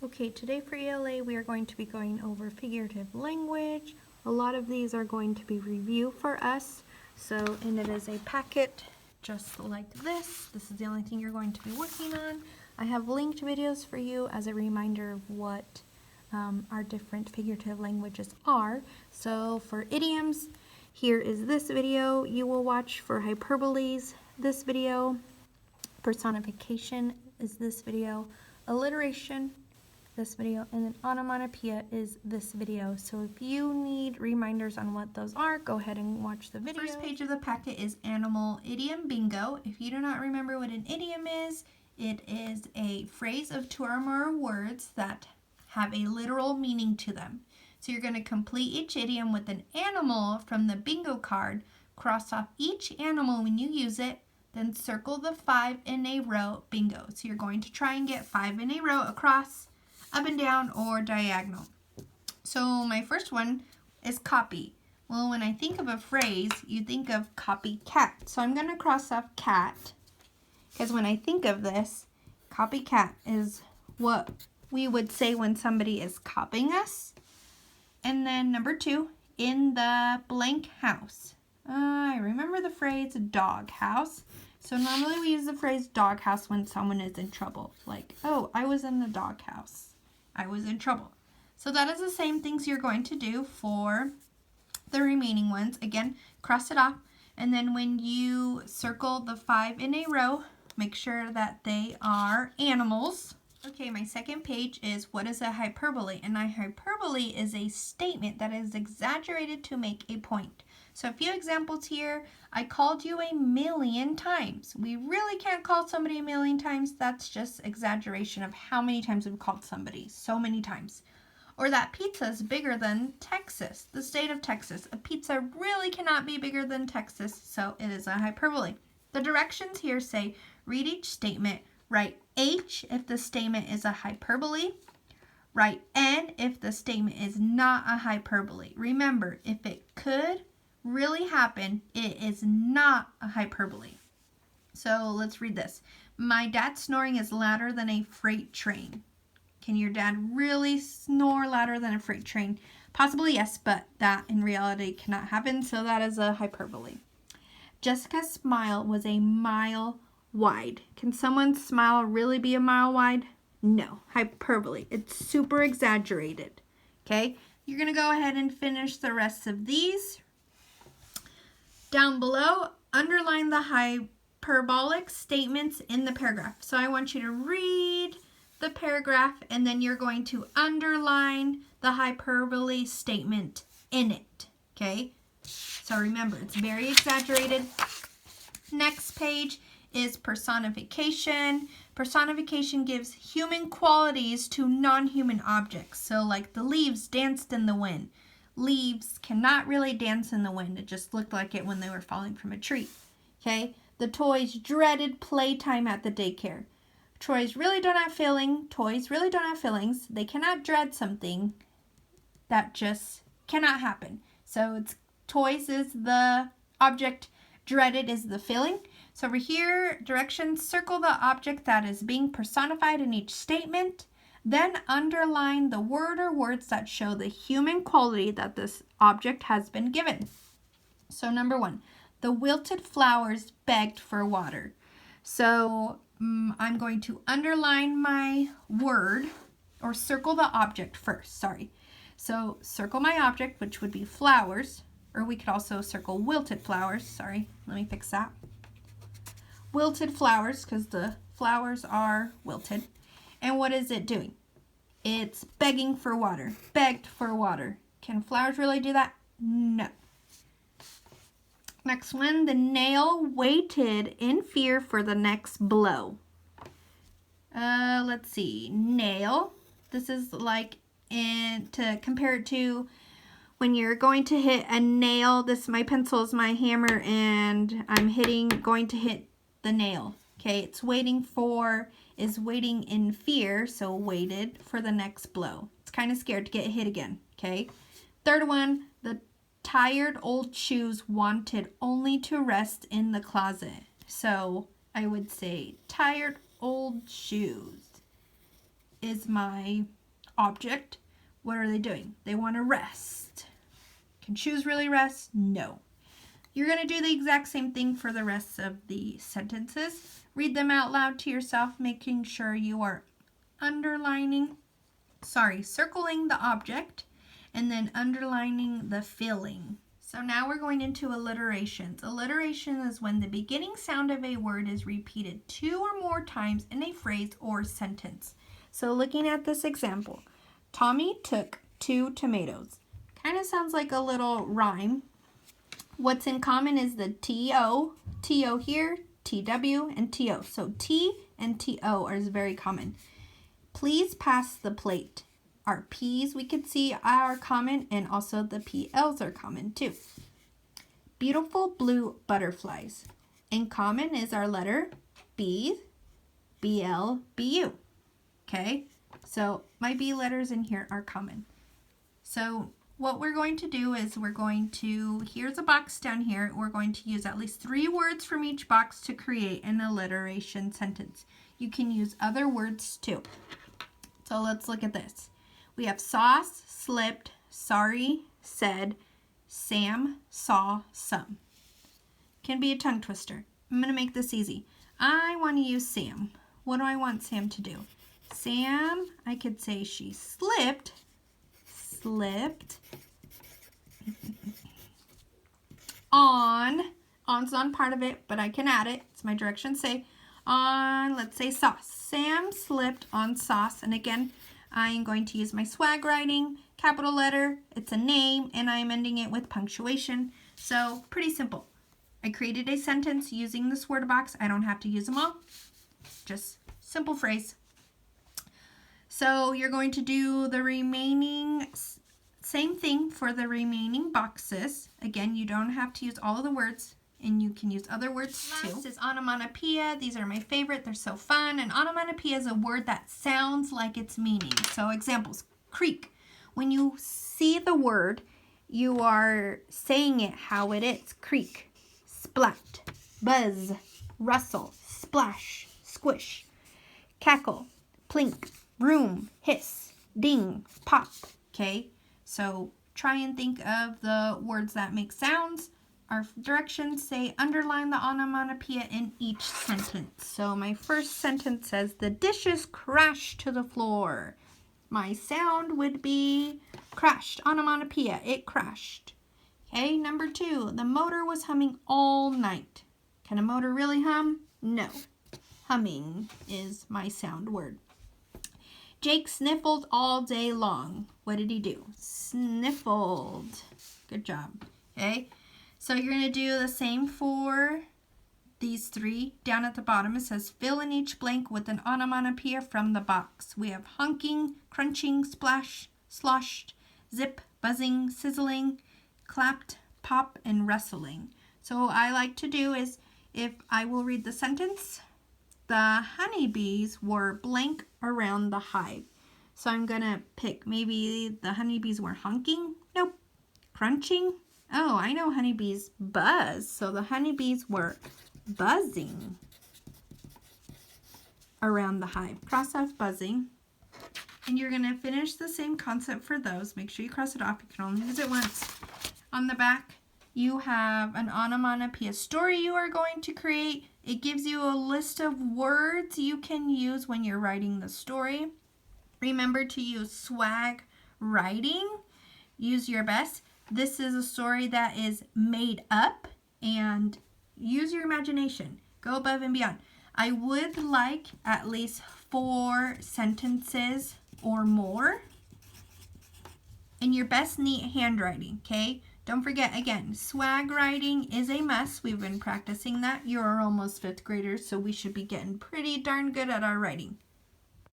Okay, today for ELA we are going to be going over figurative language. A lot of these are going to be review for us. And it is a packet just like this. This is the only thing you're going to be working on. I have linked videos for you as a reminder of what our different figurative languages are. So for idioms, here is this video you will watch. For hyperboles, this video. Personification is this video. Alliteration, this video, and then onomatopoeia is this video. So if you need reminders on what those are, go ahead and watch the video. First page of the packet is animal idiom bingo. If you do not remember what an idiom is, it is a phrase of 2 or more words that have a literal meaning to them. So you're going to complete each idiom with an animal from the bingo card, cross off each animal when you use it, then circle the 5 in a row bingo. So you're going to try and get 5 in a row across, up and down, or diagonal. So my first one is copy. Well, when I think of a phrase, you think of copycat. So I'm going to cross off cat, because when I think of this, copycat is what we would say when somebody is copying us. And then number 2, in the blank house. I remember the phrase dog house. So normally we use the phrase dog house when someone is in trouble. Like, oh, I was in the dog house. I was in trouble. So that is the same things you're going to do for the remaining ones. Again, cross it off. And then when you circle the 5 in a row, make sure that they are animals. Okay, my second page is what is a hyperbole? And a hyperbole is a statement that is exaggerated to make a point. So a few examples here. I called you 1,000,000 times. We really can't call somebody 1,000,000 times. That's just exaggeration of how many times we've called somebody. So many times. Or that pizza is bigger than Texas, the state of Texas. A pizza really cannot be bigger than Texas, so it is a hyperbole. The directions here say, read each statement, write H if the statement is a hyperbole, write N if the statement is not a hyperbole. Remember, if it could really happen, it is not a hyperbole. So let's read this. My dad's snoring is louder than a freight train. Can your dad really snore louder than a freight train? Possibly yes, but that in reality cannot happen, so that is a hyperbole. Jessica's smile was a mile wide. Can someone's smile really be a mile wide? No, hyperbole. It's super exaggerated. Okay, you're going to go ahead and finish the rest of these. Down below, underline the hyperbolic statements in the paragraph. So I want you to read the paragraph, and then you're going to underline the hyperbole statement in it, okay? So remember, it's very exaggerated. Next page is personification. Personification gives human qualities to non-human objects. So like the leaves danced in the wind. Leaves cannot really dance in the wind. It just looked like it when they were falling from a tree, okay? The toys dreaded playtime at the daycare. Toys really don't have feelings. They cannot dread something that just cannot happen. So it's toys is the object, dreaded is the feeling. So over here, directions, circle the object that is being personified in each statement. Then underline the word or words that show the human quality that this object has been given. So number 1, the wilted flowers begged for water. So I'm going to underline my word, or circle the object first, sorry. So circle my object, which would be flowers, or we could also circle wilted flowers. Sorry, let me fix that. Wilted flowers, because the flowers are wilted. And what is it doing? It's begging for water. Begged for water. Can flowers really do that? No. Next one, the nail waited in fear for the next blow. Let's see, nail. This is like to compare it to when you're going to hit a nail. My pencil is my hammer, and I'm going to hit the nail. Okay, it's is waiting in fear, so waited for the next blow. It's kind of scared to get hit again. Okay. Third one, the tired old shoes wanted only to rest in the closet. So I would say tired old shoes. is my object. What are they doing? They want to rest. Can shoes really rest? No. You're going to do the exact same thing for the rest of the sentences. Read them out loud to yourself, making sure you are circling the object and then underlining the feeling. So now we're going into alliterations. Alliteration is when the beginning sound of a word is repeated 2 or more times in a phrase or sentence. So looking at this example, Tommy took 2 tomatoes. Kind of sounds like a little rhyme. What's in common is the T-O here, T-W, and T-O. So T and T-O are very common. Please pass the plate. Our P's we could see are common, and also the PLs are common too. Beautiful blue butterflies. In common is our letter B, BL, BU. Okay, so my B letters in here are common. So what we're going to do is here's a box down here. We're going to use at least 3 words from each box to create an alliteration sentence. You can use other words too. So let's look at this. We have sauce, slipped, sorry, said, Sam, saw, some. Can be a tongue twister. I'm going to make this easy. I want to use Sam. What do I want Sam to do? Sam, I could say she slipped on's not part of it, but I can add it. It's my direction. Say on, let's say sauce. Sam slipped on sauce. And again, I am going to use my swag writing, capital letter. It's a name, and I'm ending it with punctuation. So pretty simple. I created a sentence using this word box. I don't have to use them all. Just simple phrase. So you're going to do the remaining, same thing for the remaining boxes. Again, you don't have to use all of the words, and you can use other words too. Last is onomatopoeia. These are my favorite. They're so fun. And onomatopoeia is a word that sounds like its meaning. So examples, creak. When you see the word, you are saying it how it is. Creak, splat, buzz, rustle, splash, squish, cackle, plink, room, hiss, ding, pop. Okay, so try and think of the words that make sounds. Our directions say underline the onomatopoeia in each sentence. So my first sentence says the dishes crashed to the floor. My sound would be crashed, onomatopoeia, it crashed. Okay, number 2, the motor was humming all night. Can a motor really hum? No. Humming is my sound word. Jake sniffled all day long. What did he do? Sniffled. Good job. Okay, so you're going to do the same for these 3. Down at the bottom it says fill in each blank with an onomatopoeia from the box. We have honking, crunching, splash, sloshed, zip, buzzing, sizzling, clapped, pop, and rustling. So what I like to do is, if I will read the sentence, the honeybees were blank around the hive. So I'm going to pick, maybe the honeybees were honking. Nope. Crunching. Oh, I know honeybees buzz. So the honeybees were buzzing around the hive. Cross off buzzing. And you're going to finish the same concept for those. Make sure you cross it off. You can only use it once. On the back, you have an onomatopoeia story you are going to create. It gives you a list of words you can use when you're writing the story. Remember to use swag writing. Use your best. This is a story that is made up, and use your imagination. Go above and beyond. I would like at least 4 sentences or more. And your best neat handwriting, okay? Don't forget, again, swag writing is a must. We've been practicing that. You're almost 5th graders, so we should be getting pretty darn good at our writing.